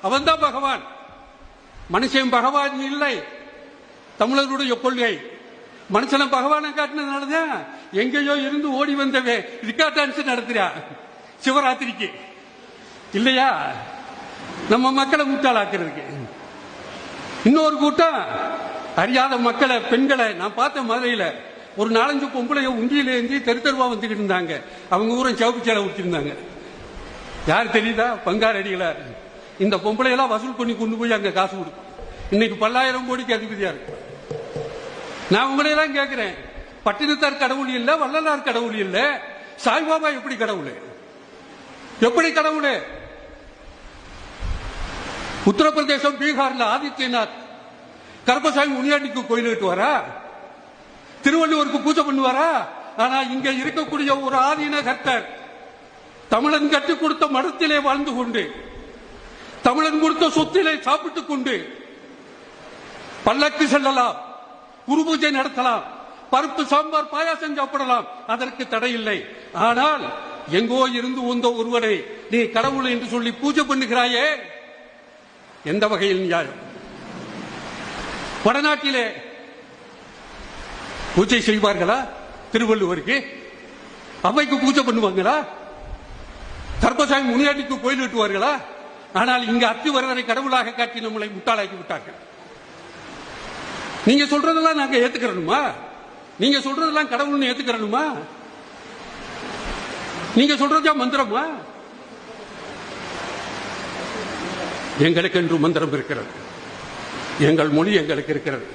அவன் தான் பகவான். மனுஷன் பகவான் இல்லை. தமிழர்களுடைய கொள்கை மனுஷன பகவானை காட்டினதுனாலதான் எங்கேயோ இருந்து ஓடி வந்தவே ரிக்கா டான்ஸ் நடத்துறா சிவராத்திரிக்கு இல்லையா? நம்ம மக்களை முட்டாளாக்குறதுக்கு. இன்னொரு கூட்டம் அறியாத மக்களை, பெண்களை நான் பார்த்த மதுரையில ஒரு 4-5 பொம்பளைய உண்டியில ஏந்தி தெருவா வந்துகிட்டு இருந்தாங்க. அவங்க ஊரை சிவப்பு சேலை ஊற்றிருந்தாங்க. யார் தெரியுதா? பங்காரடிகளார். இந்த பொம்பளையெல்லாம் வசூல் பண்ணி கொண்டு போய் அங்க காசு கொடுக்கும். இன்னைக்கு 10,000 கோடிக்கு அதிபதியா இருக்கு. நான் உங்களையெல்லாம் கேட்கிறேன், பட்டினத்தார் கடவுள் இல்ல, வள்ளலார் கடவுள் இல்ல, சாய்பாபா எப்படி கடவுள்? எப்படி கடவுள்? உத்தரப்பிரதேசம், பீகார்ல ஆதித்யநாத் கருப்பசாமி முனியாண்டிக்கு கோயிலுக்கு வரா, திருவள்ளுவருக்கு பூஜை பண்ணுவாரா? ஆனா இங்க இருக்கக்கூடிய ஒரு ஆதீன கர்த்தர் தமிழன் கற்றுக் கொடுத்த மடத்திலே வாழ்ந்து கொண்டு, தமிழன் கொடுத்த சொத்திலே சாப்பிட்டுக் கொண்டு பல்லக்கு செல்லலாம், குரு பூஜை நடத்தலாம், பருப்பு சாம்பார் பாயாசம் சாப்பிடலாம், அதற்கு தடை இல்லை. ஆனால் எங்கோ இருந்து வந்த ஒருவரை நீ கடவுள் என்று சொல்லி பூஜை பண்ணுகிறாயே, எந்த வகையில் நியாயம்? வடநாட்டிலே பூஜை செய்வார்களா? திருவள்ளுவருக்கு அவைக்கு பூஜை பண்ணுவாங்களா? கருப்பசாமி முனியாண்டிக்கு கோயில் விட்டுவார்களா? ஆனால் இங்கு அத்திவரதரை கடவுளாக காட்டி நம்மளை முட்டாளாக்கி விட்டார்கள். நீங்க சொல்றதெல்லாம் நாங்க ஏத்துக்கிறோமா? நீங்க சொல்றதெல்லாம் கடவுள்னு ஏத்துக்கிறோமா? நீங்க சொல்றதா மந்திரமா? எங்களுக்கு என்று மந்திரம் இருக்கிறது. எங்கள் மொழி எங்களுக்கு இருக்கிறது.